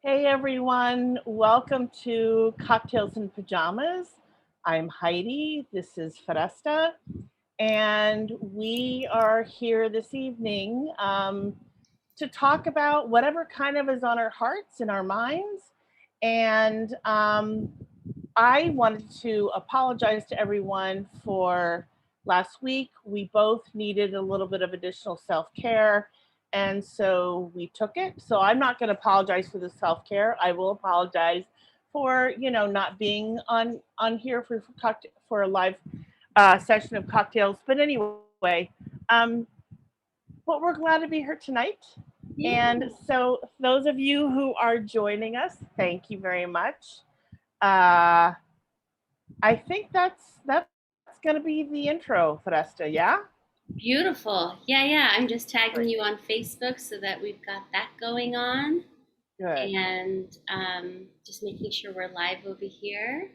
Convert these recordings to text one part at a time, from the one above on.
Hey everyone, welcome to Cocktails and Pajamas. I'm Heidi, this is Foresta, and we are here this evening to talk about whatever kind of is on our hearts and our minds. And I wanted to apologize to everyone for last week. We both needed a little bit of additional self care. And so we took it. So I'm not going to apologize for the self care. I will apologize for not being on here for a live session of cocktails. But anyway, um, but we're glad to be here tonight. Yeah. And so those of you who are joining us, thank you very much. Uh, I think that's going to be the intro, Foresta. Yeah. Beautiful. Yeah. I'm just tagging Great. you on Facebook so that we've got that going on Good. and just making sure we're live over here.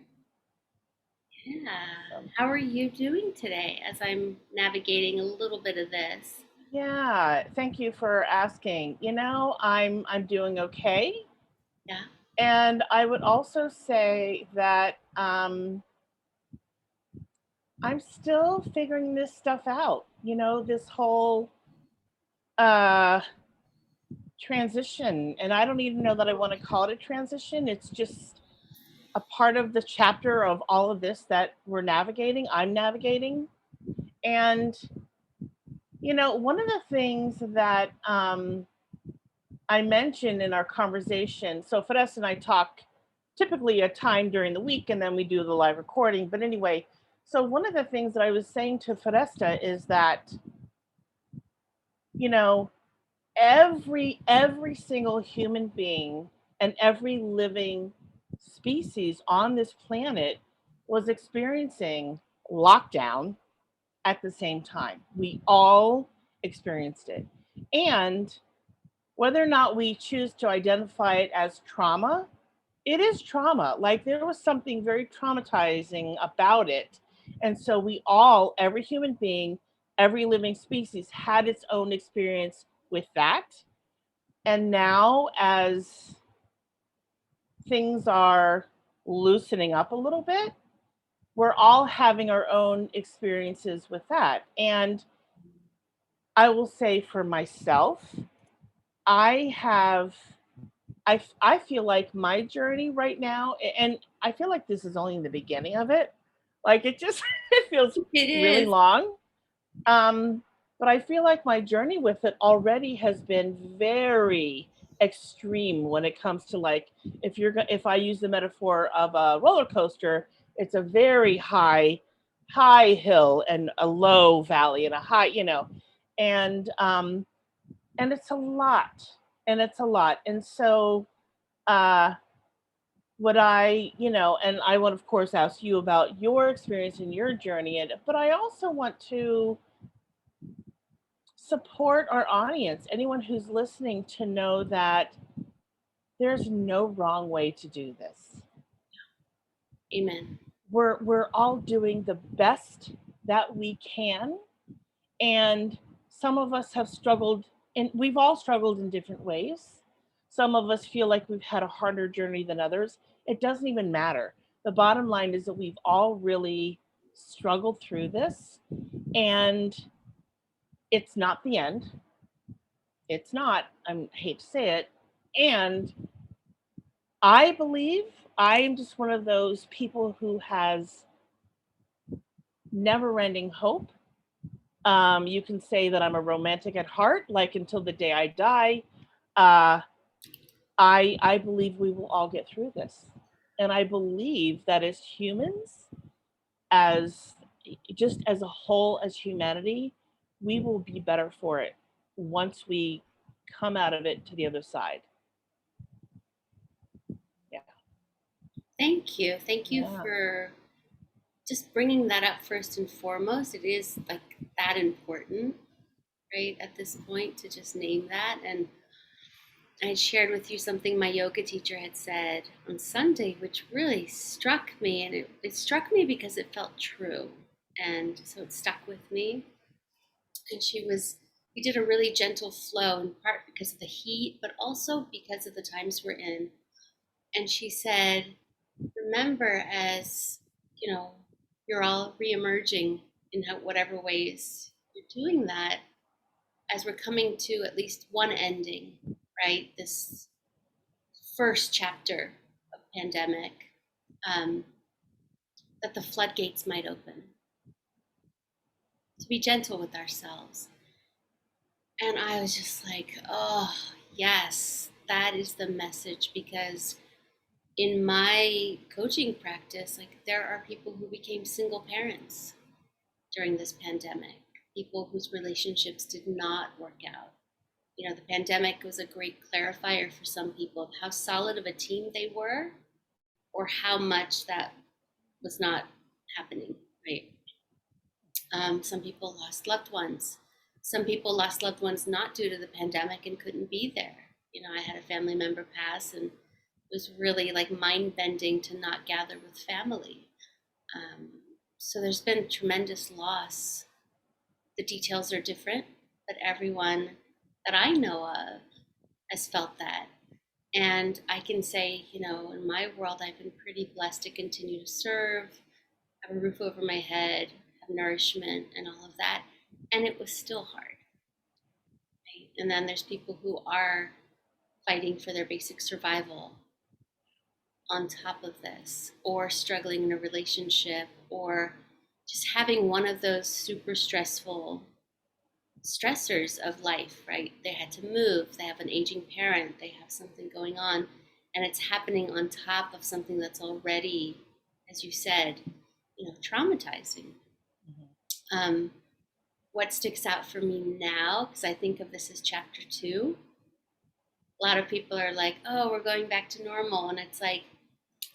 Yeah. Awesome. How are you doing today as I'm navigating a little bit of this? Yeah. Thank you for asking. I'm doing okay, Yeah. and I would also say that I'm still figuring this stuff out. This whole uh, transition, and I don't even know that I want to call it a transition. It's just a part of the chapter of all of this that we're navigating. I'm navigating, and one of the things that I mentioned in our conversation, so Fidesz and I talk typically a time during the week and then we do the live recording. But anyway, so one of the things that I was saying to Fidesta is that, you know, every single human being and every living species on this planet was experiencing lockdown at the same time. We all experienced it. And whether or not we choose to identify it as trauma, it is trauma. Like there was something very traumatizing about it. And so we all, every human being, every living species had its own experience with that. And now, as things are loosening up a little bit, we're all having our own experiences with that. And I will say for myself, I have I feel like my journey right now, and I feel like this is only the beginning of it. Like it just it feels It really is. long. Um, but I feel like my journey with it already has been very extreme when it comes to like if I use the metaphor of a roller coaster, it's a very high hill and a low valley and a high, and it's a lot, and so uh what I, and I want, of course, ask you about your experience and your journey, but I also want to support our audience, anyone who's listening, to know that there's no wrong way to do this. Amen. We're all doing the best that we can, and some of us have struggled, and we've all struggled in different ways. Some of us feel like we've had a harder journey than others. It doesn't even matter. The bottom line is that we've all really struggled through this, and it's not the end. It's not. I hate to say it. And I believe I'm just one of those people who has never ending hope. You can say that I'm a romantic at heart, like until the day I die. Uh, I believe we will all get through this, and I believe that as humans, as just as a whole, as humanity, we will be better for it once we come out of it to the other side. Yeah, Thank you. Thank you yeah, for just bringing that up first and foremost. It is like that important, right, at this point to just name that. And I shared with you something my yoga teacher had said on Sunday, which really struck me. And it struck me because it felt true. And so it stuck with me. and we did a really gentle flow, in part because of the heat, but also because of the times we're in. And she said, remember, as you know, you're all reemerging in whatever ways you're doing that, as we're coming to at least one ending, right? This first chapter of pandemic, um, that the floodgates might open, to be gentle with ourselves. And I was just like, oh, yes, that is the message. Because in my coaching practice, like, there are people who became single parents during this pandemic, people whose relationships did not work out. You know, the pandemic was a great clarifier for some people of how solid of a team they were, or how much that was not happening, right? Some people lost loved ones. Some people lost loved ones not due to the pandemic and couldn't be there. You know, I had a family member pass, and it was really like mind bending to not gather with family. Um, so there's been tremendous loss. The details are different, but everyone that I know of has felt that. And I can say, you know, in my world, I've been pretty blessed to continue to serve, have a roof over my head, have nourishment, and all of that. And it was still hard. Right? And then there's people who are fighting for their basic survival on top of this, or struggling in a relationship, or just having one of those super stressful stressors of life, right? They had to move, they have an aging parent, they have something going on, and it's happening on top of something that's already, as you said, you know, traumatizing. Mhm. What sticks out for me now, because I think of this as chapter 2, a lot of people are like, oh, we're going back to normal. And it's like,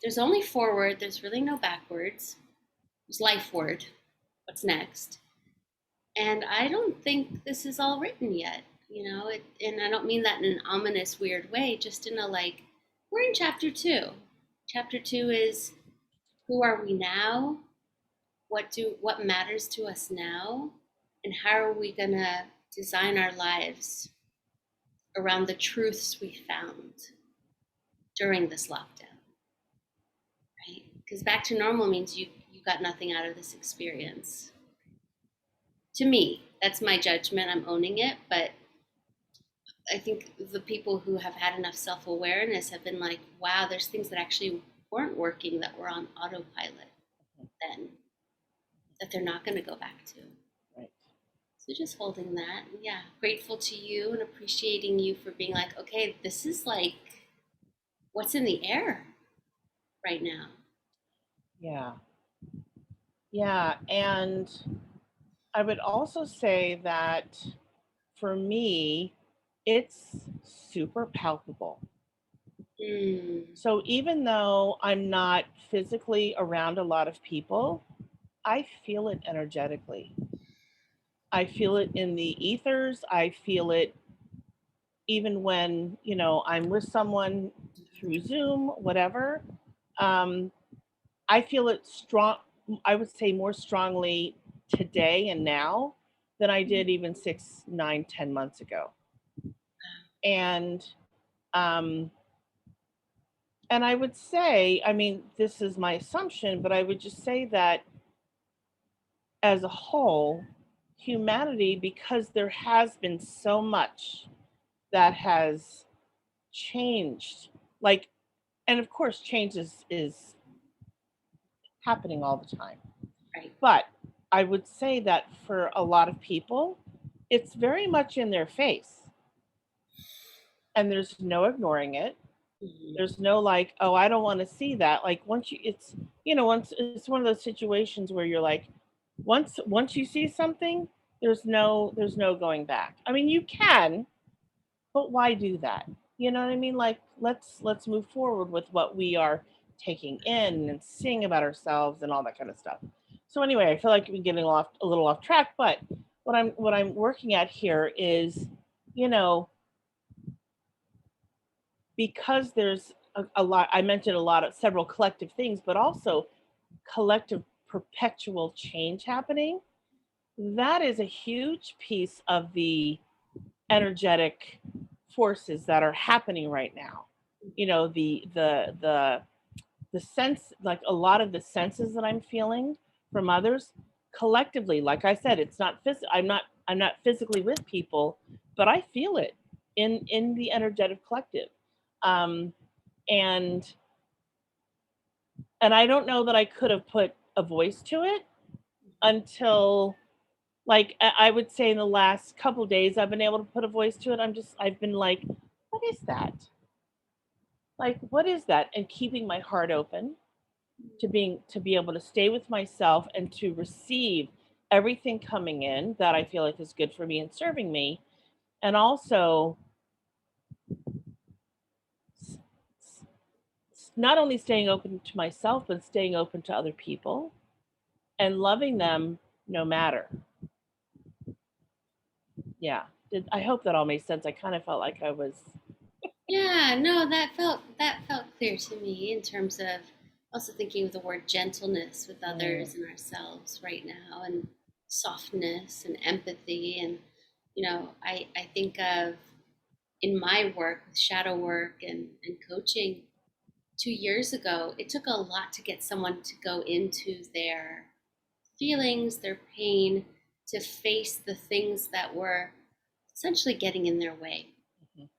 there's only forward, there's really no backwards. There's lifeward. What's next? And I don't think this is all written yet, you know, and I don't mean that in an ominous, weird way, just in a like, we're in chapter 2. Chapter 2 is, who are we now? What matters to us now? And how are we gonna design our lives around the truths we found during this lockdown, right? Because back to normal means you got nothing out of this experience. To me, that's my judgment. I'm owning it, but I think the people who have had enough self awareness have been like, wow, there's things that actually weren't working, that were on autopilot then, that they're not going to go back to. Right. So just holding that. Yeah. Grateful to you and appreciating you for being like, okay, this is like what's in the air right now. Yeah. Yeah. And I would also say that for me, it's super palpable. Mm. So even though I'm not physically around a lot of people, I feel it energetically. I feel it in the ethers. I feel it even when, I'm with someone through Zoom, whatever. Um, I feel it strong, I would say more strongly today and now than I did even 6, 9, 10 months ago. And um, and I would say, I mean, this is my assumption, but I would just say that as a whole, humanity, because there has been so much that has changed, like, and of course, change is happening all the time. Right. But I would say that for a lot of people, it's very much in their face, and there's no ignoring it. Mm-hmm. There's no like, oh, I don't want to see that. Like once you, once it's one of those situations where you're like, once you see something, there's no going back. I mean, you can, but why do that? You know what I mean? Like let's move forward with what we are taking in and seeing about ourselves and all that kind of stuff. So anyway, I feel like we're getting a little off track, but what I'm working at here is, you know, because there's a lot, I mentioned a lot of several collective things, but also collective perpetual change happening. that is a huge piece of the energetic forces that are happening right now. You know, the sense, like a lot of the senses that I'm feeling from others collectively, like I said, it's not I'm not physically with people, but I feel it in the energetic collective. Um and and I don't know that I could have put a voice to it until, like, I would say in the last couple days I've been able to put a voice to it. I've been like, what is that? Like, what is that? And keeping my heart open to be able to stay with myself and to receive everything coming in that I feel like is good for me and serving me, and also not only staying open to myself but staying open to other people and loving them no matter. Yeah. I hope that all made sense. I kind of felt like I was. Yeah, no, that felt clear to me in terms of also thinking of the word gentleness with Mm, others and ourselves right now, and softness and empathy. And I think of, in my work with shadow work and coaching, 2 years ago, it took a lot to get someone to go into their feelings, their pain, to face the things that were essentially getting in their way. mhm,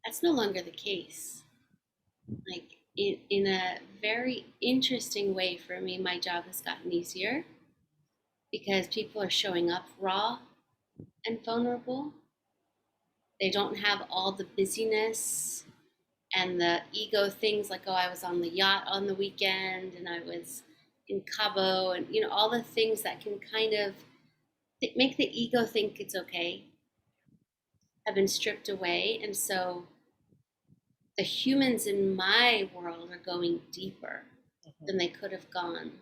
That's no longer the case. Like, in a very interesting way for me, my job has gotten easier because people are showing up raw and vulnerable. They don't have all the busyness and the ego things like, oh, I was on the yacht on the weekend and I was in Cabo, and all the things that can kind of make the ego think it's okay have been stripped away. And so the humans in my world are going deeper mhm. than they could have gone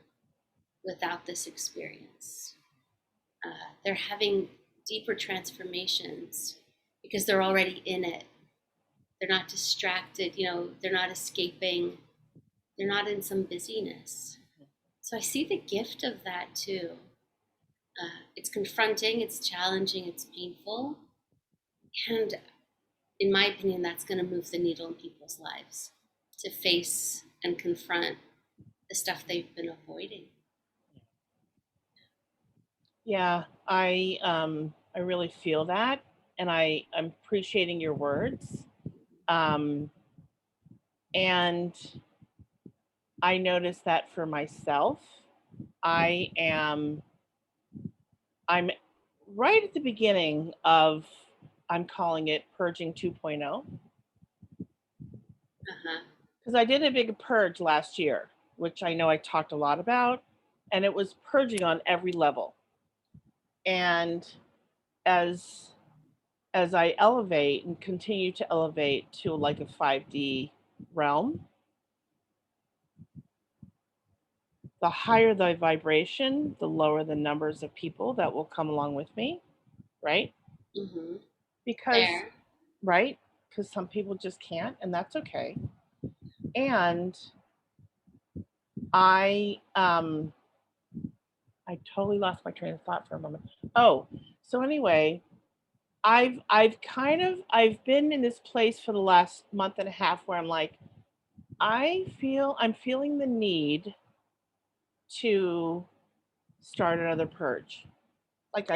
without this experience. They're having deeper transformations because they're already in it. They're not distracted, they're not escaping, they're not in some busyness. So I see the gift of that too. It's confronting, it's challenging, it's painful. And in my opinion, that's going to move the needle in people's lives, to face and confront the stuff they've been avoiding. Yeah, I really feel that, and I'm appreciating your words. Um and I noticed that for myself. I am I'm right at the beginning of, I'm calling it purging 2.0, Uh-huh. because I did a big purge last year, which I know I talked a lot about, and it was purging on every level. And as as I elevate and continue to elevate to like a 5D realm, the higher the vibration, the lower the numbers of people that will come along with me, right? Mm-hmm. Because, There. right? Because some people just can't, and that's okay. And I I totally lost my train of thought for a moment. Oh, so anyway, I've been in this place for the last month and a half where I'm like, I'm feeling the need to start another purge. Like,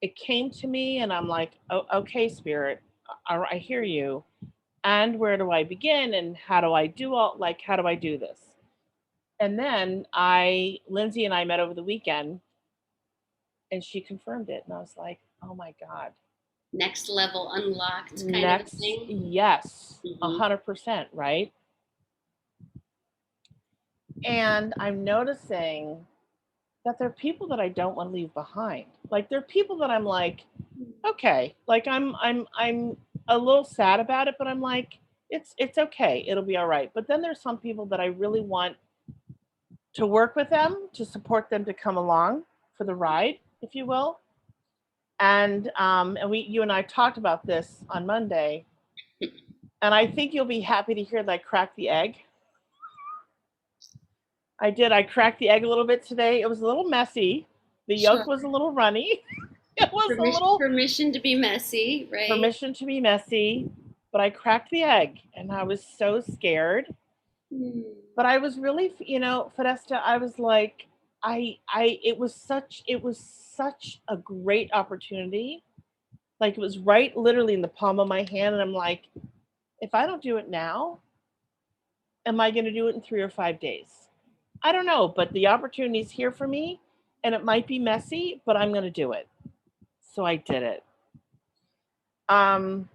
it came to me and I'm like, oh, okay, spirit, I hear you. And where do I begin? And how do I do this? And then Lindsay and I met over the weekend and she confirmed it. And I was like, oh my God. Next level unlocked kind of a Next, thing. yes, Mm-hmm. 100%, right? And I'm noticing that there are people that I don't want to leave behind. Like, there are people that I'm like, okay, like I'm a little sad about it, but I'm like, it's okay, it'll be all right. But then there's some people that I really want to work with them, to support them, to come along for the ride, if you will. And you and I talked about this on Monday, and I think you'll be happy to hear that I cracked the egg. I did. I cracked the egg a little bit today. It was a little messy The Sure. yolk was a little runny. It was a little Permission to be messy, right? permission to be messy, but I cracked the egg and I was so scared. Hmm. But I was really, Fidesta, I was like, it was such a great opportunity. Like it was right literally in the palm of my hand. And I'm like, if I don't do it now, am I going to do it in 3 or 5 days? I don't know, but the opportunity is here for me and it might be messy, but I'm going to do it. So I did it. Um,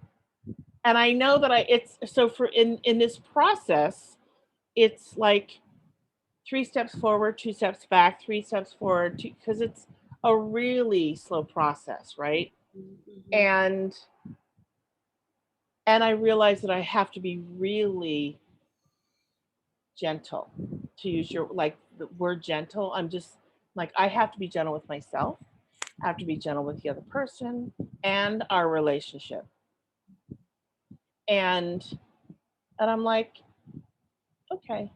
and I know that it's so for in this process, it's like 3 steps forward, 2 steps back, 3 steps forward, because it's a really slow process, right? Mm-hmm. And I realize that I have to be really gentle, to use your like the word gentle. I'm just like I have to be gentle with myself. I have to be gentle with the other person and our relationship. And and I'm like, okay,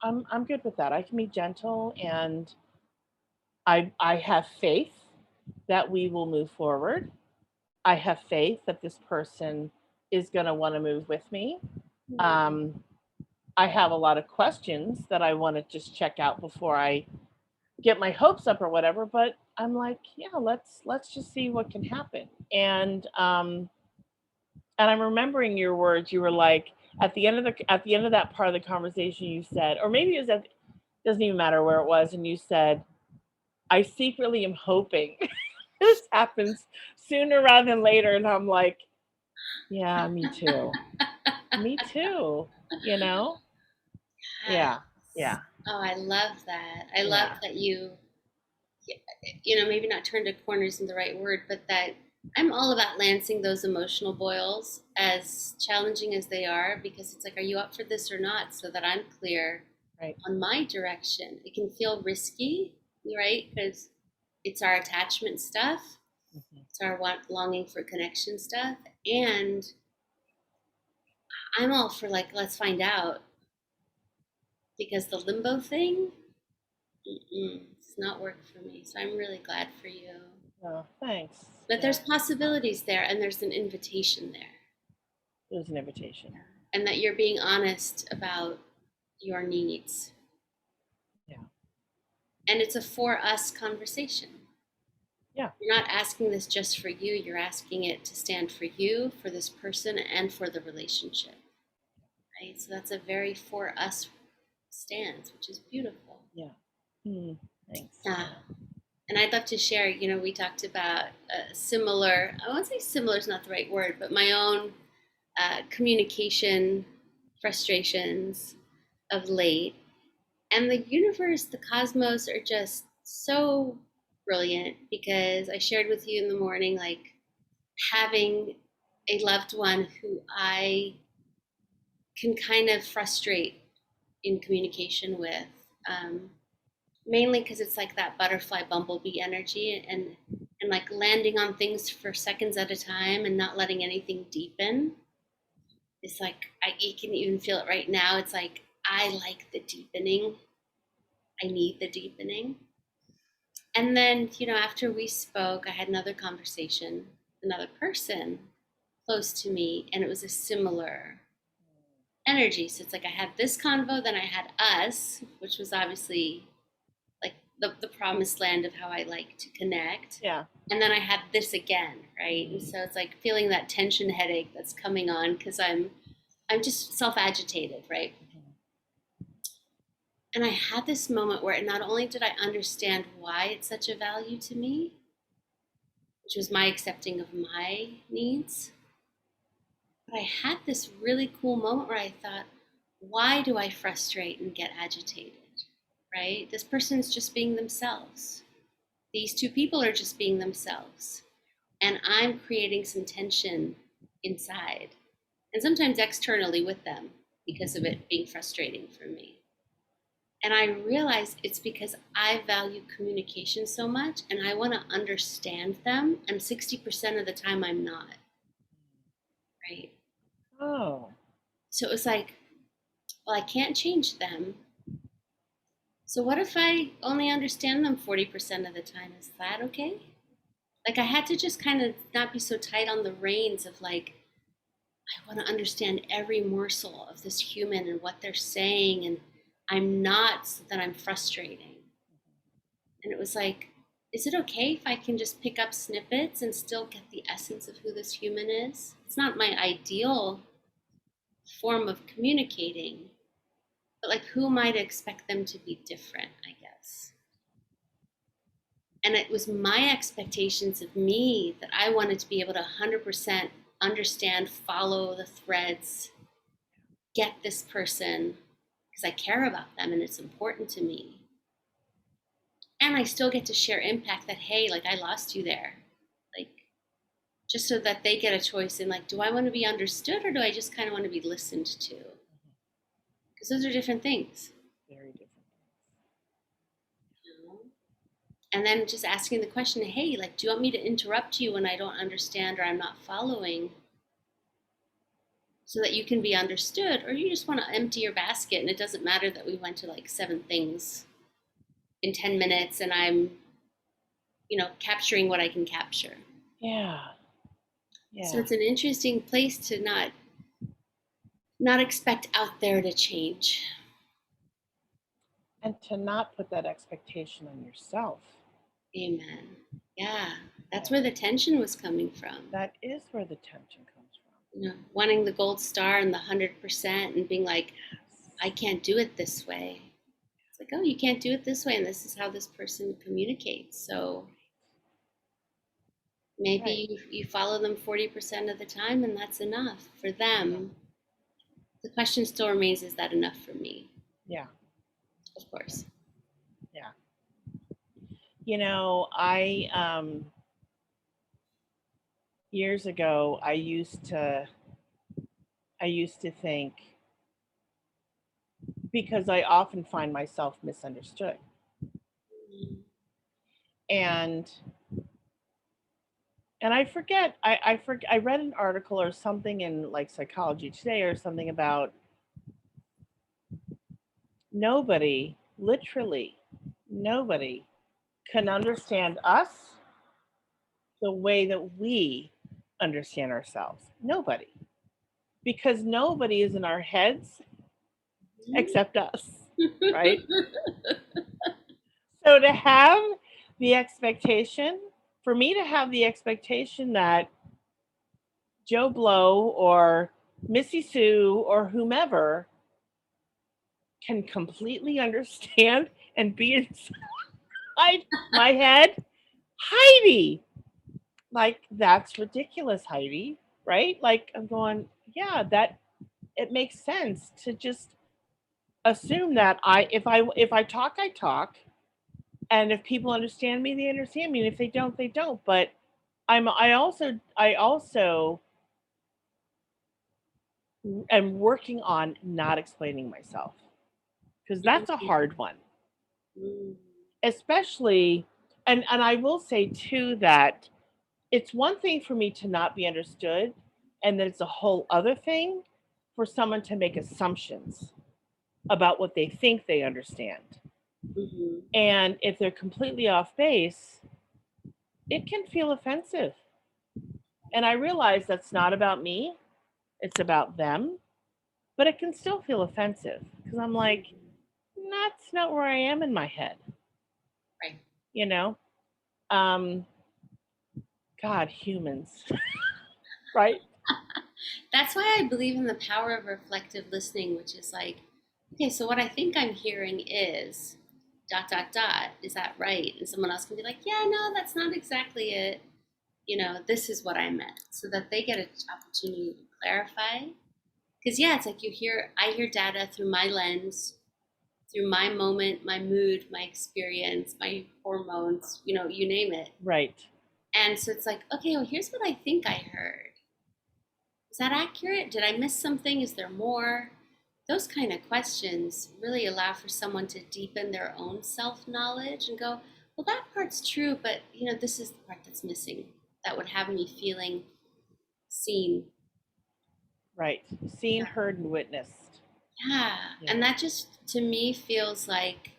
I'm good with that. I can be gentle and I have faith that we will move forward. I have faith that this person is going to want to move with me. Mm-hmm. Um, I have a lot of questions that I want to just check out before I get my hopes up or whatever. But I'm like, yeah, let's just see what can happen. And I'm remembering your words. You were like at the end of that part of the conversation, you said, or maybe it was at doesn't even matter where it was, and you said, I secretly am hoping this happens sooner rather than later. And I'm like, yeah, me too. Me too. You know? Yes. Yeah. Yeah. Oh, I love that. I love Yeah. that maybe not turn to corners in the right word, but that I'm all about lancing those emotional boils, as challenging as they are, because it's like, are you up for this or not? So that I'm clear Right. on my direction. It can feel risky, right? Because it's our attachment stuff, Mhm. it's our longing for connection stuff. And I'm all for like, let's find out, because the limbo thing, it's not work for me. So I'm really glad for you. Oh, thanks. But Yeah. there's possibilities there, and there's an invitation there. It was an invitation. And that you're being honest about your needs. Yeah. And it's a for us conversation. Yeah. You're not asking this just for you, you're asking it to stand for you, for this person, and for the relationship. Right? So that's a very for us stance, which is beautiful. Yeah. Hmm. Thanks. Uh, and I'd love to share, we talked about similar, I won't say similar is not the right word, but my own communication frustrations of late. And the universe, the cosmos are just so brilliant, because I shared with you in the morning, like having a loved one who I can kind of frustrate in communication with, um, mainly because it's like that butterfly bumblebee energy, and like landing on things for seconds at a time and not letting anything deepen. It's like you can even feel it right now. It's like I like the deepening. I need the deepening. And then, after we spoke, I had another conversation, another person close to me, and it was a similar energy. So it's like I had this convo, then I had us, which was obviously like the promised land of how I like to connect. Yeah. And then I had this again, right? And so it's like feeling that tension headache that's coming on, because I'm just self-agitated, right? And I had this moment where not only did I understand why it's such a value to me, which was my accepting of my needs, but I had this really cool moment where I thought, why do I frustrate and get agitated? Right? This person's just being themselves. These two people are just being themselves. And I'm creating some tension inside, and sometimes externally with them, because of it being frustrating for me. And I realize it's because I value communication so much and I want to understand them. And 60% of the time, I'm not. Right. Oh. So it was like, well, I can't change them. So what if I only understand them 40% of the time? Is that okay? Like I had to just kind of not be so tight on the reins of like, I want to understand every morsel of this human and what they're saying, and I'm not so that I'm frustrating. And it was like, is it okay if I can just pick up snippets and still get the essence of who this human is? It's not my ideal form of communicating, but like, who am I to expect them to be different, I guess? And it was my expectations of me that I wanted to be able to 100% understand, follow the threads, get this person because I care about them and it's important to me. And I still get to share impact that, hey, like I lost you there. Like, just so that they get a choice in like, do I want to be understood or do I just kind of want to be listened to? Because those are different things. Very different. You know? And then just asking the question, hey, like, do you want me to interrupt you when I don't understand or I'm not following? So that you can be understood, or you just want to empty your basket and it doesn't matter that we went to like 7 things in 10 minutes and I'm, capturing what I can capture. Yeah. So Yeah. it's an interesting place to not expect out there to change. And to not put that expectation on yourself. Amen. Yeah, that's Yeah. where the tension was coming from. That is where the tension comes from. Wanting the gold star and the 100% and being like, I Yes. can't do it this way. It's like, oh, you can't do it this way, and this is how this person communicates. So Right. maybe you follow them 40% of the time, and that's enough for Yeah. them. The question still remains, is that enough for me? Yeah. Of course. Yeah. You know, years ago I used to think, because I often find myself misunderstood. And I forget, I read an article or something in like Psychology Today or something about nobody, literally nobody, can understand us the way that we understand ourselves. Nobody. Because nobody is in our heads except us, right? So to have the expectation, for me to have the expectation that Joe Blow or Missy Sue or whomever can completely understand and be inside my head, Heidi, like that's ridiculous, Heidi, right? Like I'm going, yeah, that it makes sense to just assume that if I talk, I talk, and if people understand me, they understand me, and if they don't, they don't. But I also am working on not explaining myself because that's a hard one, especially. And I will say too that it's one thing for me to not be understood, and then it's a whole other thing for someone to make assumptions about what they think they understand. Mm-hmm. And if they're completely off base, it can feel offensive. And I realize that's not about me, it's about them, but it can still feel offensive because I'm like, that's not where I am in my head, Right. you know? Um, God, humans, right? That's why I believe in the power of reflective listening, which is like, okay, so what I think I'm hearing is dot dot dot. Is that right? And someone else can be like, yeah, no, that's not exactly it. This is what I meant, so that they get an opportunity to clarify. Because yeah, it's like I hear data through my lens, through my moment, my mood, my experience, my hormones, you name it. Right. And so it's like, okay, well, here's what I think I heard. Is that accurate? Did I miss something? Is there more? Those kind of questions really allow for someone to deepen their own self knowledge and go, well, that part's true, but this is the part that's missing that would have me feeling seen. Right. Seen, heard, and witnessed. Yeah. Yeah. And that just to me feels like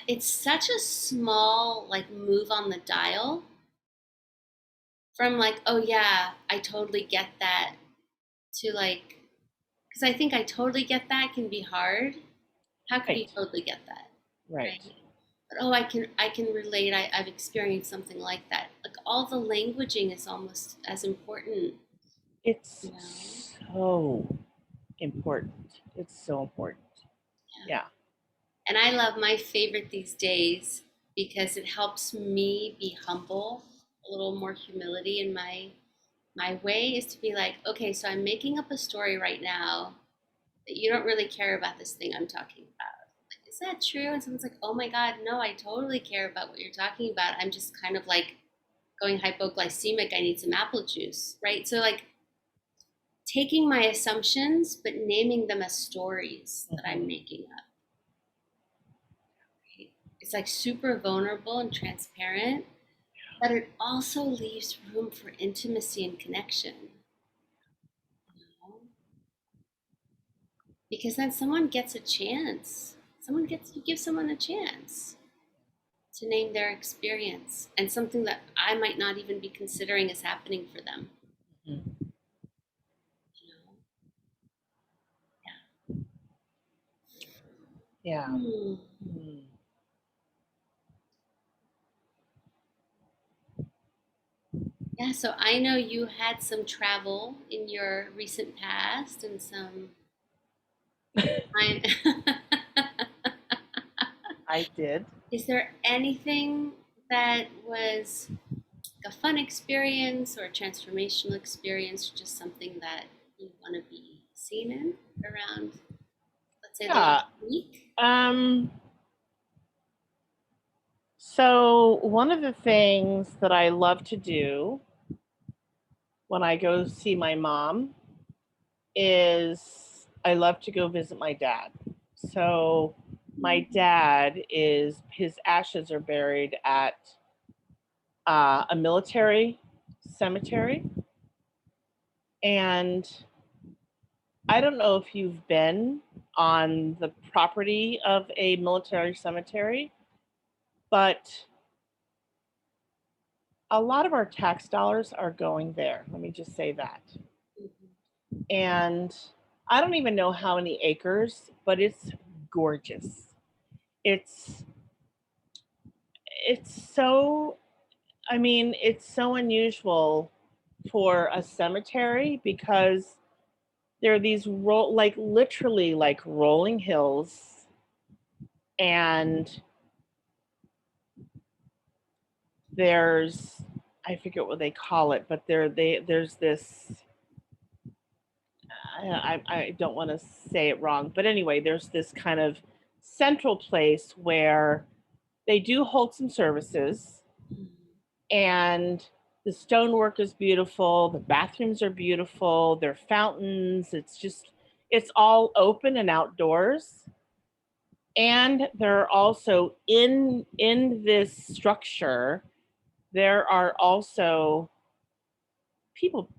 it's such a small like move on the dial from like, oh yeah, I totally get that, to like, because I think I totally get that can be hard. How can you Right. totally get that, Right. right? But oh, I can relate. I've experienced something like that. Like all the languaging is almost as important, It's you know. so important. It's so important. Yeah. Yeah. And I love my favorite these days because it helps me be humble, a little more humility in my way is to be like, okay, so I'm making up a story right now that you don't really care about this thing I'm talking about. Like, is that true? And someone's like, oh my God, no, I totally care about what you're talking about. I'm just kind of like going hypoglycemic. I need some apple juice, right? So, like, taking my assumptions, but naming them as stories that I'm Mhm. making up. Right? It's like super vulnerable and transparent, but it also leaves room for intimacy and connection. You know? Because then someone gets a chance. You give someone a chance to name their experience and something that I might not even be considering is happening for them. Mhm. You know? Yeah. Yeah. Hmm. Mm. Yeah. So I know you had some travel in your recent past and some. I, I did. is there anything that was a fun experience or a transformational experience, or just something that you want to be seen in around, let's say, the Yeah. last week? Um, so one of the things that I love to do when I go see my mom is I love to go visit my dad. So my dad is his ashes are buried at a military cemetery, and I don't know if you've been on the property of a military cemetery, but a lot of our tax dollars are going there. Let me just say that. Mhm. And I don't even know how many acres, but it's gorgeous. It's it's so I mean, it's so unusual for a cemetery because there are these like literally like rolling hills, and there's I forget what they call it, but there's this I don't want to say it wrong, but anyway, there's this kind of central place where they do hold some services, and the stonework is beautiful, the bathrooms are beautiful, there are fountains, it's all open and outdoors. And there are also in this structure, there are also people,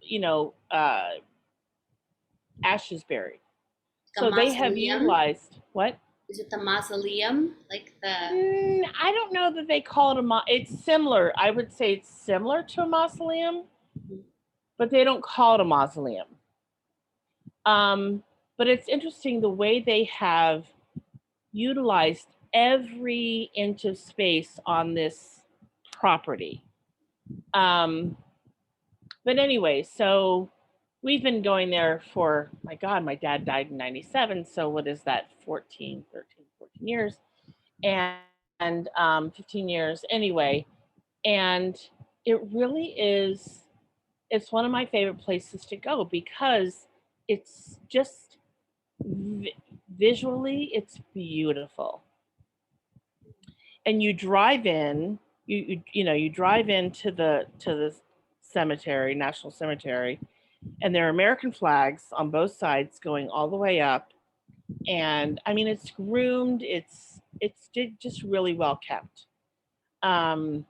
ashes buried. Like a So they have mausoleum? utilized what? Is it the mausoleum? Like the. I don't know that they call it it's similar. I would say it's similar to a mausoleum, Mhm. but they don't call it a mausoleum. Um, but it's interesting the way they have utilized every inch of space on this property. Um, but anyway, so we've been going there for, my God, my dad died in 97. So what is that? 14 years. And 15 years anyway. And it really is, it's one of my favorite places to go because it's just visually, it's beautiful. And you drive in, you drive into the cemetery, National Cemetery, and there are American flags on both sides going all the way up. And I mean, it's groomed. It's just really well kept. Um,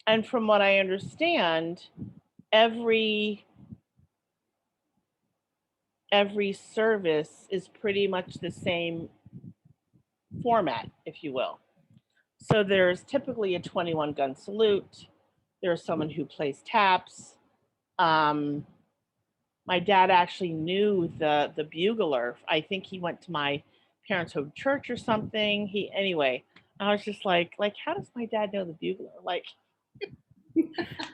and from what I understand, every every service is pretty much the same format, if you will. So there's typically a 21 gun salute. There's someone who plays taps. Um, my dad actually knew the bugler. I think he went to my parents' home church or something. He anyway. I was just like, how does my dad know the bugler? Like,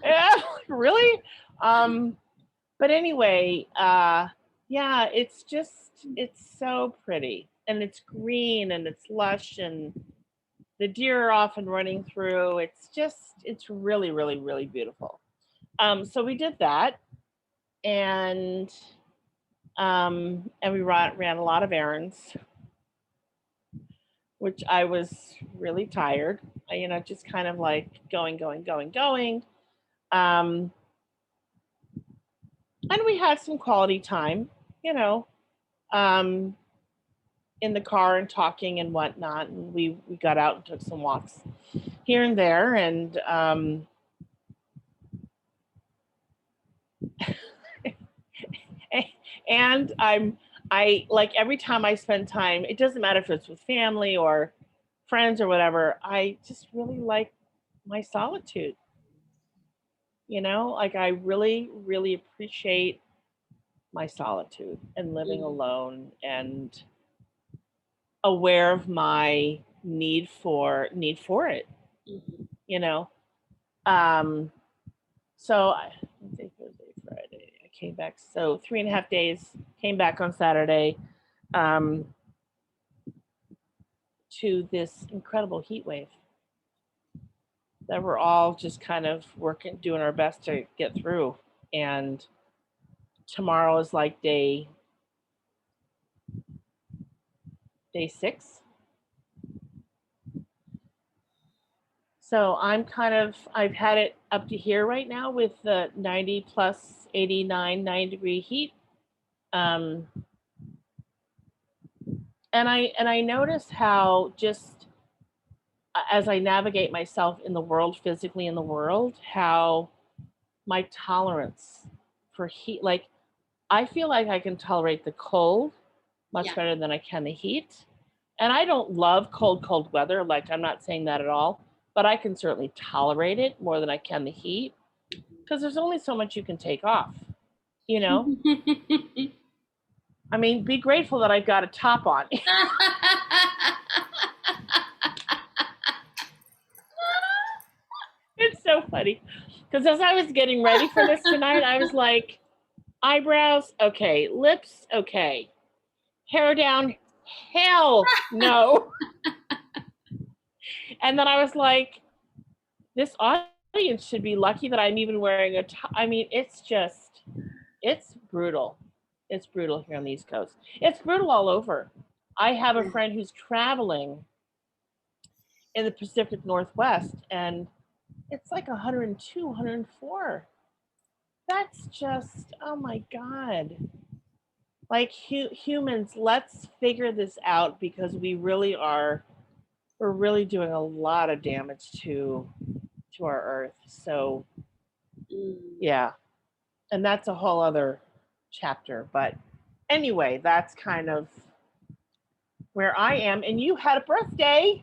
yeah, really? But anyway, yeah, it's so pretty and it's green and it's lush and the deer are often running through. It's really, really, really beautiful. So we did that, and we ran a lot of errands, which I was really tired. Just kind of like going, going, going, going. Um, and we had some quality time, you know, um, in the car and talking and whatnot. And we got out and took some walks here and there, and and I like every time I spend time, it doesn't matter if it's with family or friends or whatever, I just really like my solitude. Like I really, really appreciate my solitude and living Mhm. alone and aware of my need for it, Mhm. you know. Um so Wednesday, Thursday, Friday. I came back. So 3.5 days, came back on Saturday. Um to this incredible heat wave that we're all just kind of working, doing our best to get through. And tomorrow is like day 6. So I've had it up to here right now with the 90 plus 89, 9-degree heat. Um, and I notice how just as I navigate myself in the world, physically in the world, how my tolerance for heat, like I feel like I can tolerate the cold much Yeah. better than I can the heat. And I don't love cold weather. Like, I'm not saying that at all, but I can certainly tolerate it more than I can the heat because there's only so much you can take off, you know? I mean, be grateful that I've got a top on. It's so funny because as I was getting ready for this tonight, I was like, eyebrows, okay, lips, okay, hair down, hell no. And then I was like, this audience should be lucky that I'm even wearing a top. I mean, it's brutal. It's brutal here on the East Coast. It's brutal all over. I have a friend who's traveling in the Pacific Northwest, and it's like 102, 104. That's just, oh my God. Like humans, let's figure this out because we're really doing a lot of damage to our earth. So Mm. yeah, and that's a whole other chapter. But anyway, that's kind of where I am. And you had a birthday,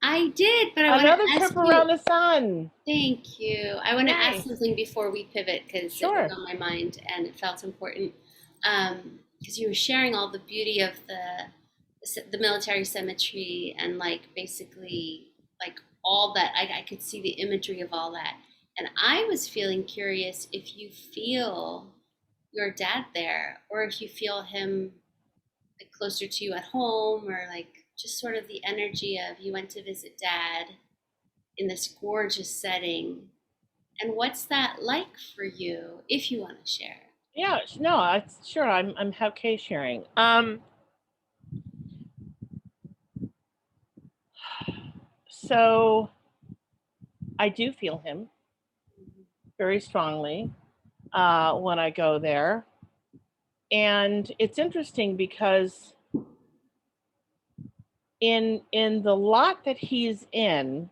I did, but I want another to ask trip you. around the sun. Thank you. I want to ask Yay. something before we pivot because it was Sure. on my mind and it felt important. Because you were sharing all the beauty of the military cemetery and like basically like all that. I could see the imagery of all that, and I was feeling curious if you feel your dad there or if you feel him like closer to you at home or like just sort of the energy of you went to visit dad in this gorgeous setting. And what's that like for you, if you want to share? Yeah, no, sure. I'm okay sharing. So I do feel him very strongly when I go there, and it's interesting because in the lot that he's in,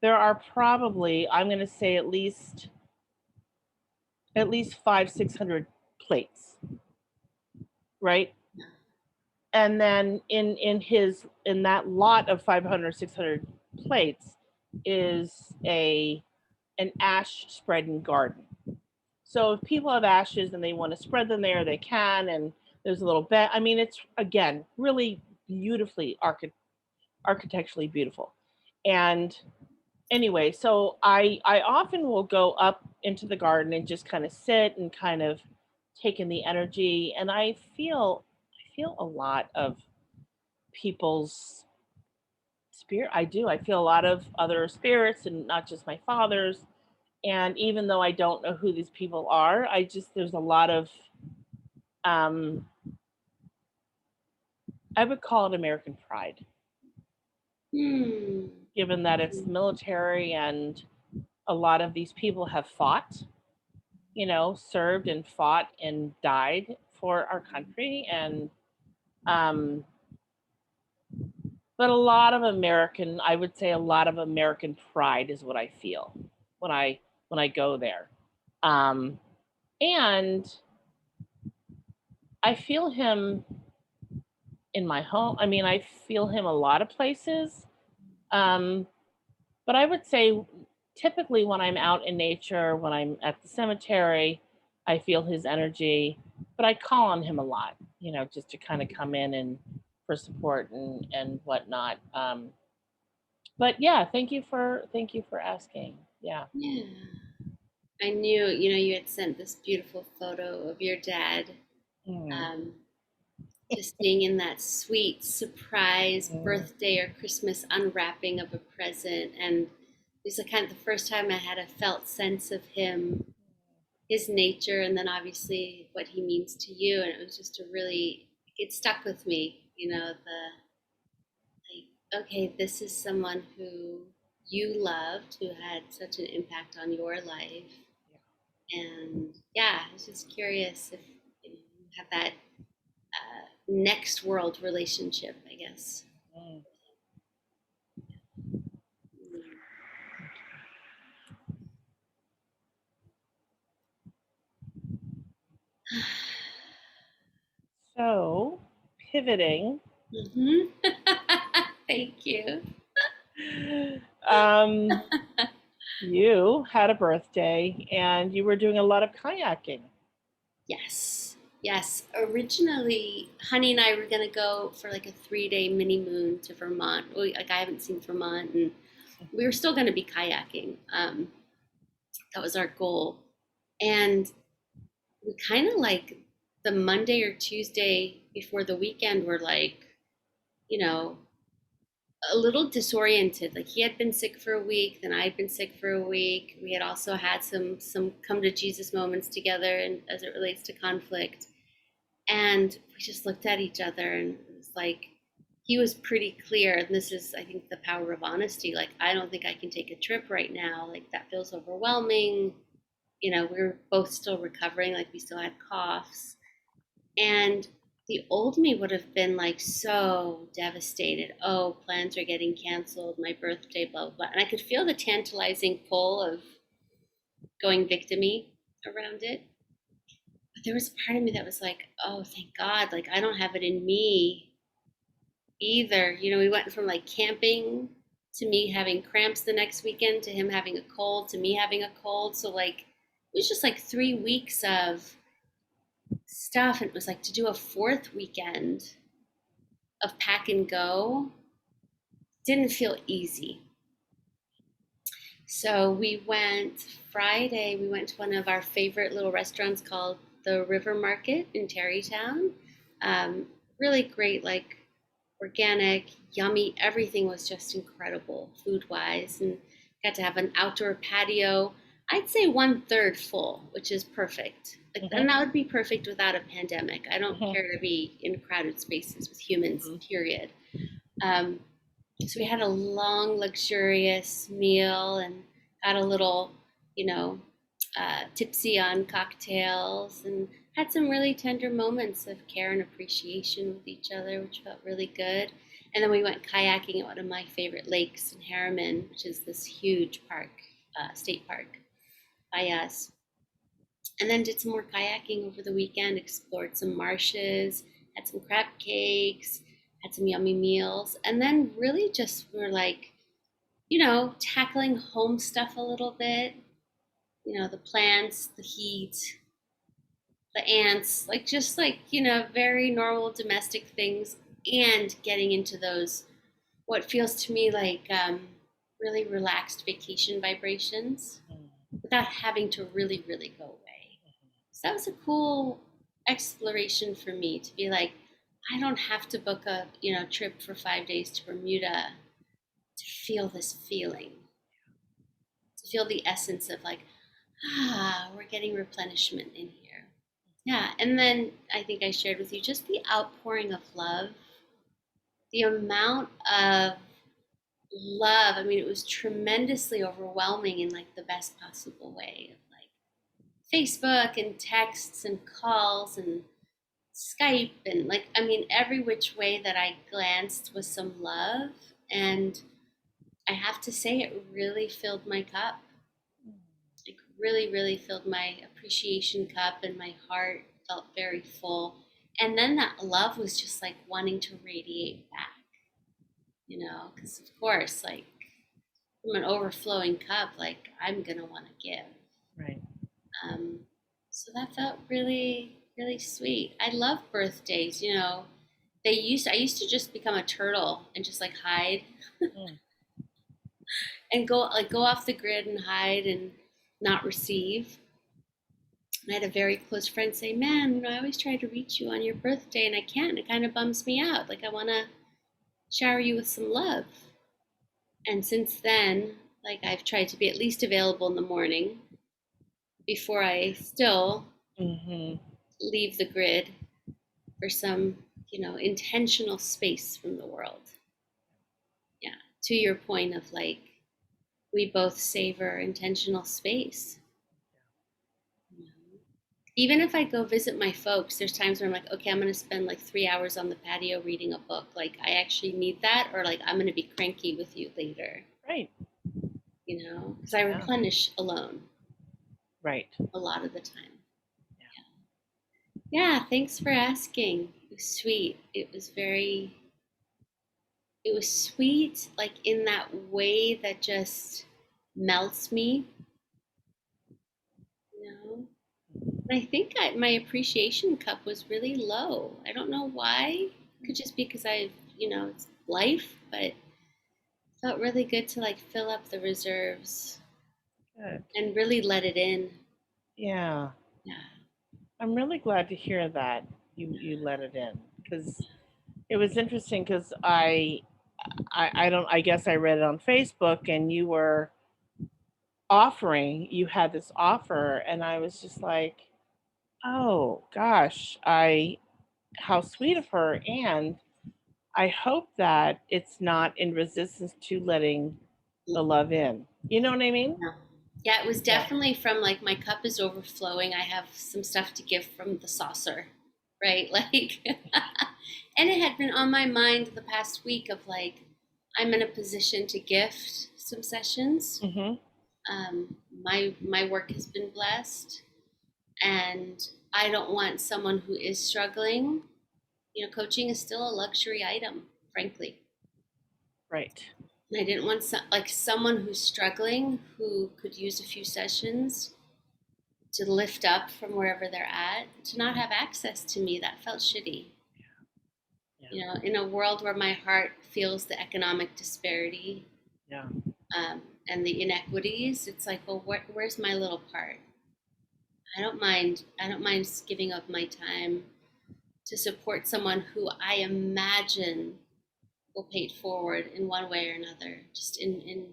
there are probably, I'm going to say, at least 500, 600 plates, right? And then in that lot of 500, 600 plates is a an ash spreading garden. So if people have ashes and they want to spread them there, they can. And there's a little bed. I mean, it's again really beautifully architecturally beautiful. And anyway, so I often will go up into the garden and just kind of sit and kind of take in the energy. And I feel a lot of people's spirit. I do. I feel a lot of other spirits and not just my father's. And even though I don't know who these people are, I just there's a lot of um I would call it American pride, Hmm. given that it's the military and a lot of these people have fought, served and fought and died for our country. And um but I would say a lot of American pride is what I feel when I go there. Um and I feel him in my home. I mean, I feel him a lot of places. Um, but I would say typically when I'm out in nature, when I'm at the cemetery, I feel his energy, but I call on him a lot, just to kind of come in and for support and whatnot. But yeah, thank you for asking. Yeah. Yeah. I knew, you had sent this beautiful photo of your dad, Mm, um, just being in that sweet surprise mm, birthday or Christmas unwrapping of a present. And it was the kind of the first time I had a felt sense of him, his nature, and then obviously what he means to you. And it was just it stuck with me, like, okay, this is someone who you loved, who had such an impact on your life. And yeah, I was just curious if you have that next world relationship, I guess. mm. So pivoting, Mm-hmm. Thank you. um, you had a birthday and you were doing a lot of kayaking. Yes. Yes. Originally, Honey and I were going to go for like a 3 day mini moon to Vermont. Like, I haven't seen Vermont, and we were still going to be kayaking. That was our goal. And we kind of like the Monday or Tuesday before the weekend were like, you know, a little disoriented. Like, he had been sick for a week, then I had been sick for a week. We had also had some come to Jesus moments together, and as it relates to conflict. And we just looked at each other, and it was like he was pretty clear. And this is, I think, the power of honesty. Like, I don't think I can take a trip right now. Like, that feels overwhelming. We were both still recovering. Like, we still had coughs. And the old me would have been like so devastated. Oh, plans are getting canceled, my birthday, blah, blah, blah. And I could feel the tantalizing pull of going victimy around it. But there was a part of me that was like, oh, thank God, like, I don't have it in me either. We went from like camping to me having cramps the next weekend to him having a cold to me having a cold. So, like, it was just like 3 weeks of stuff. And it was like to do a fourth weekend of pack and go didn't feel easy. So we went Friday, we went to one of our favorite little restaurants called the River Market in Terrytown. Really great, like organic, yummy. Everything was just incredible food wise, and got to have an outdoor patio. I'd say 1/3 full, which is perfect. Like, Mhm, and that would be perfect without a pandemic. I don't mhm, care to be in crowded spaces with humans, mhm. period. Um, so we had a long, luxurious meal and got a little, you know, tipsy on cocktails, and had some really tender moments of care and appreciation with each other, which felt really good. And then we went kayaking at one of my favorite lakes in Harriman, which is this huge park, state park by us. And then did some more kayaking over the weekend, explored some marshes, had some crab cakes, had some yummy meals, and then really just were like, tackling home stuff a little bit, the plants, the heat, the ants, like just like, very normal domestic things, and getting into those, what feels to me like really relaxed vacation vibrations without having to really, really go away. So that was a cool exploration for me to be like, I don't have to book a trip for 5 days to Bermuda to feel this feeling, to feel the essence of like, we're getting replenishment in here. Yeah, and then I think I shared with you just the outpouring of love, the amount of love. I mean, it was tremendously overwhelming in like the best possible way of like Facebook and texts and calls and Skype and like, I mean, every which way that I glanced was some love. And I have to say, it really filled my cup. Like, really, really filled my appreciation cup, and my heart felt very full. And then that love was just like wanting to radiate back, because of course, like from an overflowing cup, like I'm going to want to give. Right. Um, so that felt really, really sweet. I love birthdays. I used to just become a turtle and just like hide Mm. and go off the grid and hide and not receive. And I had a very close friend say, "Man, I always try to reach you on your birthday and I can't. It kind of bums me out. Like I want to shower you with some love." And since then, like I've tried to be at least available in the morning before I still Mm-hmm. leave the grid for some, intentional space from the world. Yeah. To your point of like, we both savor intentional space. Even if I go visit my folks, there's times where I'm like, okay, I'm going to spend like 3 hours on the patio reading a book. Like, I actually need that, or like, I'm going to be cranky with you later, Right. because I replenish alone Right. a lot of the time. Yeah, thanks for asking. It was sweet. It was sweet, like in that way that just melts me, you know. And I think my appreciation cup was really low. I don't know why. It could just be because it's life, but it felt really good to like fill up the reserves Good. and really let it in. Yeah. Yeah. I'm really glad to hear that you let it in, because it was interesting, because I don't, I guess I read it on Facebook, and you had this offer, and I was just like, oh gosh, I how sweet of her, and I hope that it's not in resistance to letting the love in. You know what I mean? Yeah. Yeah, it was Yeah. definitely from like my cup is overflowing. I have some stuff to give from the saucer, right? Like, and it had been on my mind the past week of like, I'm in a position to gift some sessions. Mm-hmm. My work has been blessed, and I don't want someone who is struggling. Coaching is still a luxury item, frankly. Right. And I didn't want someone who's struggling, who could use a few sessions to lift up from wherever they're at, to not have access to me. That felt shitty. Yeah. In a world where my heart feels the economic disparity, Yeah. and the inequities, it's like, well, where's my little part? I don't mind. I don't mind giving up my time to support someone who I imagine will pay it forward in one way or another, just in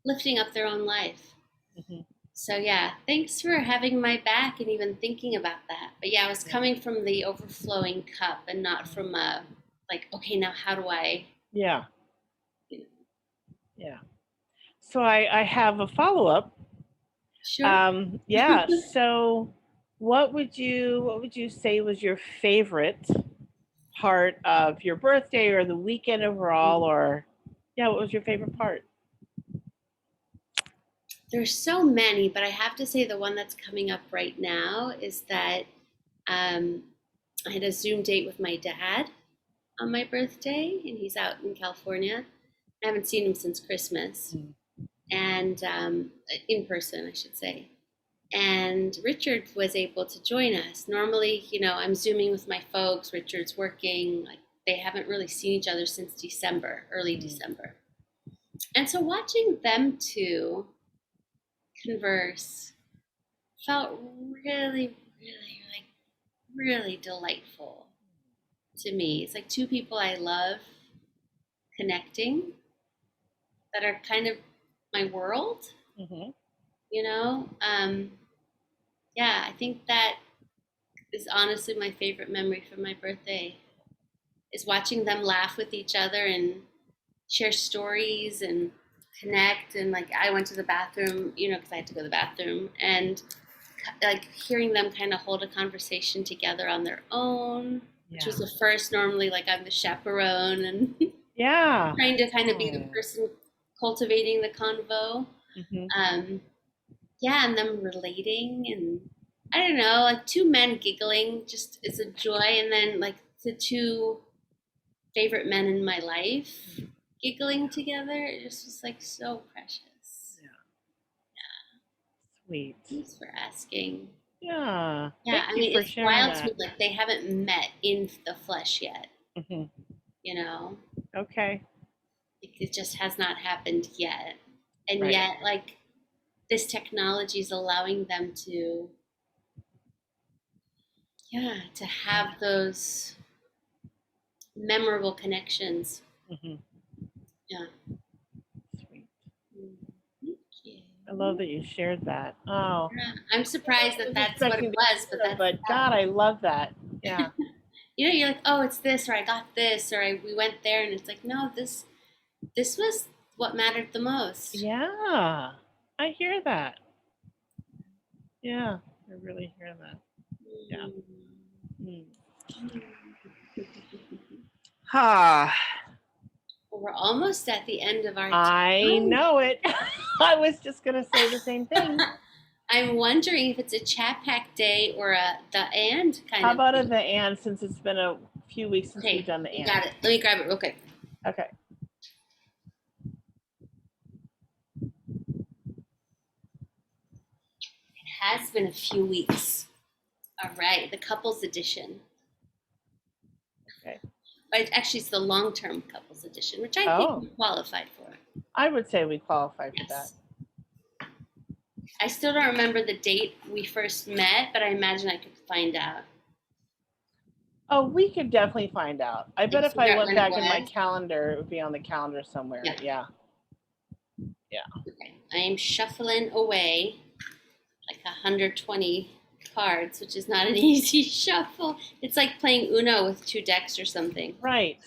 lifting up their own life. Mm-hmm. So yeah, thanks for having my back and even thinking about that. But yeah, I was coming from the overflowing cup and not from a like, okay, now how do I? Yeah. You know, Yeah. So I have a follow up. sure. Yeah. So what would you say was your favorite part of your birthday or the weekend overall, or yeah, what was your favorite part? There's so many, but I have to say the one that's coming up right now is that um, I had a Zoom date with my dad on my birthday, and he's out in California. I haven't seen him since Christmas, and in person, I should say. And Richard was able to join us. Normally, I'm Zooming with my folks. Richard's working. Like, they haven't really seen each other since December, early December. And so watching them two converse felt really, really, like really delightful to me. It's like two people I love connecting that are kind of my world, you know? Yeah, I think that is honestly my favorite memory from my birthday is watching them laugh with each other and share stories and connect. And like, I went to the bathroom, because I had to go to the bathroom, and like hearing them kind of hold a conversation together on their own, which was the first. Normally, like, I'm the chaperone and trying to kind of be the person cultivating the convo. Yeah, and them relating, and I don't know, like two men giggling just is a joy, and then like the two favorite men in my life giggling together, it just was like so precious. Sweet. Thanks for asking. Yeah. Yeah, Thank you for it's sharing wild that. to me, like they haven't met in the flesh yet. Okay. It just has not happened yet, and yet like this technology is allowing them to have those memorable connections. Yeah. Sweet. Thank you. I love that you shared that. Oh, Yeah, I'm surprised that that's what it was, but God, I love that. Yeah. You're like, oh, it's this, or I got this, or we went there, and it's like, no, this was what mattered the most. Yeah, I hear that. Yeah, I really hear that. Yeah. Ha. Well, we're almost at the end of our I know it. I was just gonna say the same thing. I'm wondering if it's a chat pack day or the and kind How of. about the and, since it's been a few weeks since we've done the and? Got it. Let me grab it real quick. Okay. It has been a few weeks. All right, the couples edition. Okay. But actually, it's the long-term couples edition, which I think we qualified for. I would say we qualify for that. I still don't remember the date we first met, but I imagine I could find out. Oh, we could definitely find out. I bet if I went back in my calendar, it would be on the calendar somewhere. Yeah. Okay. I am shuffling away like 120 cards, which is not an easy shuffle. It's like playing Uno with two decks or something. Right.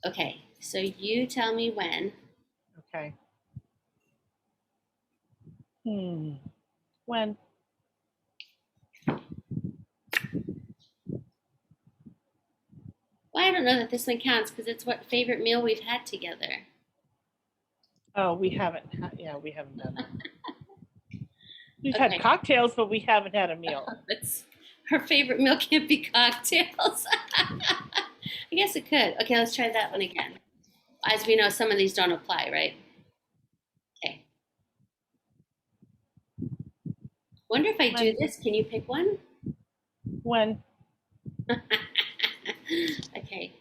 Okay, so you tell me when. Okay. When? Well, I don't know that this one counts because it's what favorite meal we've had together. Oh, we haven't. We haven't done that. We've had cocktails, but we haven't had a meal. Her favorite meal can't be cocktails. I guess it could. Okay, let's try that one again. As we know, some of these don't apply, right? Okay. Wonder if I do this, can you pick one? When? Okay.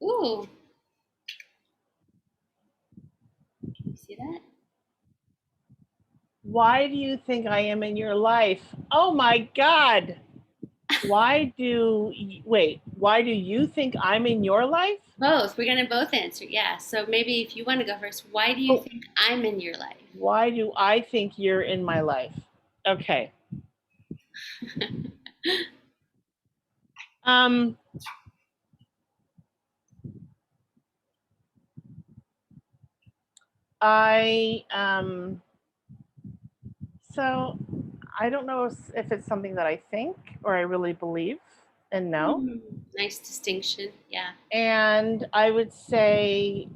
Ooh. Can you see that? Why do you think I am in your life? Oh my God. Why do you think I'm in your life? Both. We're going to both answer. Yeah. So maybe if you want to go first, why do you think I'm in your life? Why do I think you're in my life? Okay. So I don't know if it's something that I think or I really believe and know. Nice distinction. Yeah. And I would say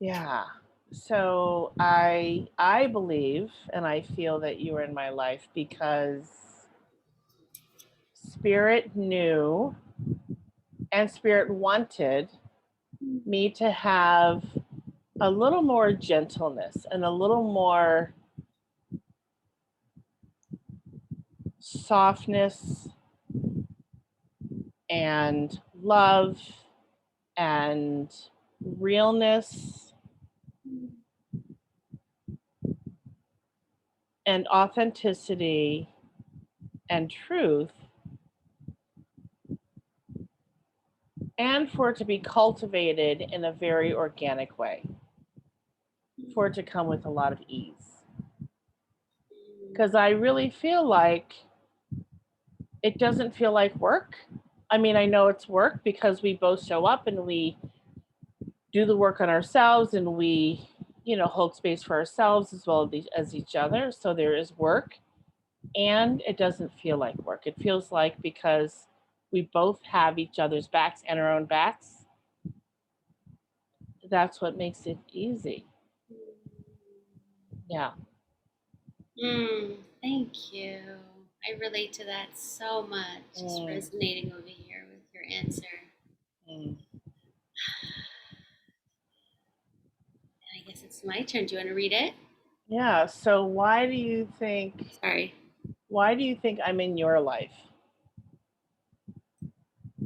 Yeah. So I believe and I feel that you are in my life because spirit knew and spirit wanted me to have a little more gentleness and a little more softness and love and realness and authenticity and truth, and for it to be cultivated in a very organic way, for it to come with a lot of ease. Because I really feel like it doesn't feel like work. I mean, I know it's work because we both show up and we do the work on ourselves and we, hold space for ourselves as well as each other. So there is work and it doesn't feel like work. It feels like because we both have each other's backs and our own backs, that's what makes it easy. Yeah. Thank you. I relate to that so much. Just resonating over here with your answer. Mm. And I guess it's my turn. Do you want to read it? Yeah. So why do you think Sorry. I'm in your life?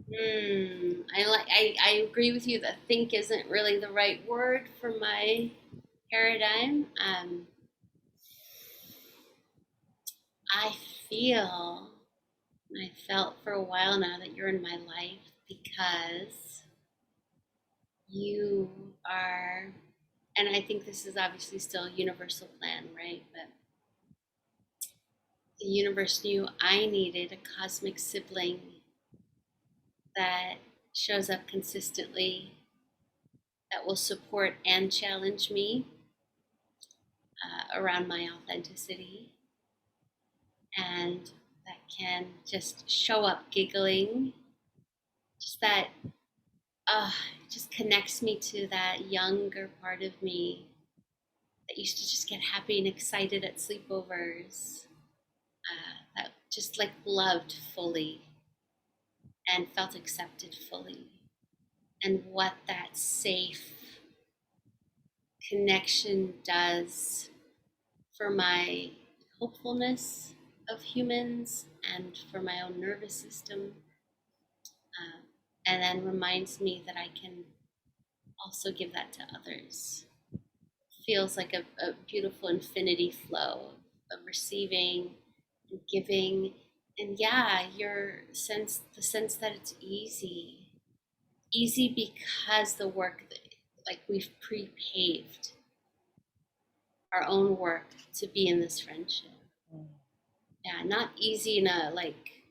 I agree with you that think isn't really the right word for my paradigm. I feel, and I felt for a while now that you're in my life because you are, and I think this is obviously still a universal plan, right? But the universe knew I needed a cosmic sibling that shows up consistently, that will support and challenge me around my authenticity, and that can just show up giggling, just that uh, just connects me to that younger part of me that used to just get happy and excited at sleepovers, that just like loved fully and felt accepted fully, and what that safe connection does for my hopefulness of humans and for my own nervous system, um, and then reminds me that I can also give that to others. Feels like a beautiful infinity flow of receiving and giving, and yeah, the sense that it's easy because the work that, like, we've pre-paved our own work to be in this friendship. Yeah, not easy in a like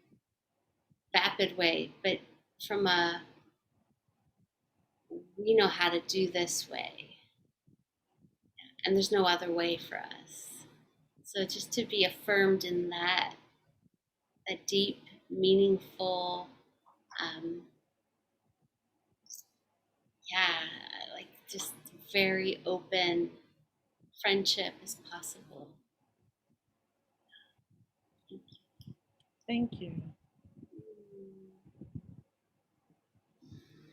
vapid way, but from a we know how to do this way, and there's no other way for us. So just to be affirmed in that deep, meaningful, um, yeah, like just very open friendship is possible. Thank you.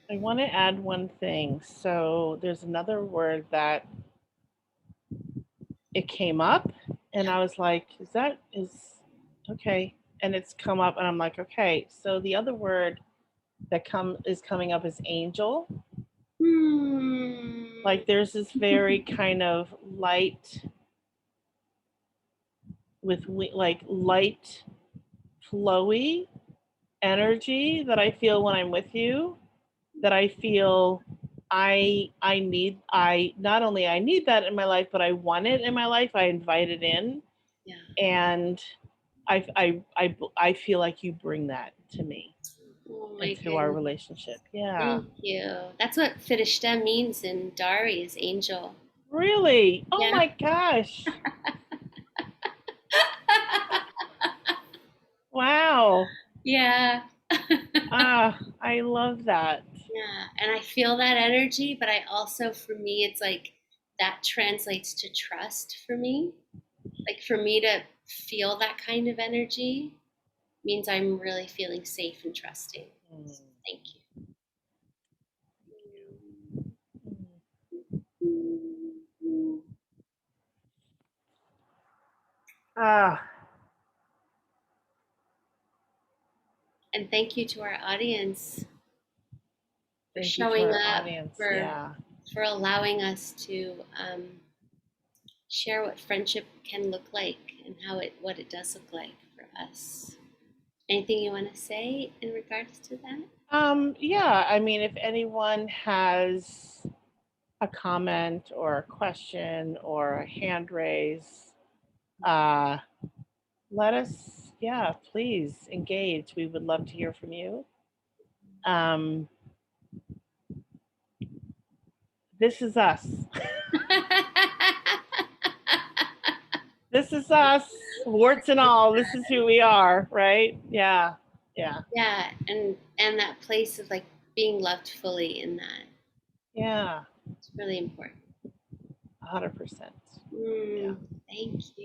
I want to add one thing. So there's another word that it came up and I was like, is okay. And it's come up and I'm like, okay. So the other word that is coming up is angel. Like there's this very kind of light with like light flowy energy that I feel when I'm with you, that I feel I not only I need that in my life, but I want it in my life. I invite it in. Yeah. And I feel like you bring that to me Oh my into our goodness. relationship. Yeah. Thank you. That's what Firishta means in Dari, is angel. Really? Oh Yeah. my gosh. Wow. Yeah. I love that. Yeah, and I feel that energy, but I also, for me, it's like that translates to trust for me. Like for me to feel that kind of energy means I'm really feeling safe and trusting. Mm. So thank you. Ah, And thank you to our audience for thank you to showing our up, audience. for Yeah. allowing us to share what friendship can look like and what it does look like for us. Anything you want to say in regards to that? Yeah, I mean, if anyone has a comment or a question or a hand raise, uh, let us, yeah, please engage. We would love to hear from you. Um, this is us. This is us, warts and all. This is who we are, right? Yeah, yeah, Yeah, and that place of like being loved fully in that. yeah, It's really important. 100%. Yeah. Mm, thank you.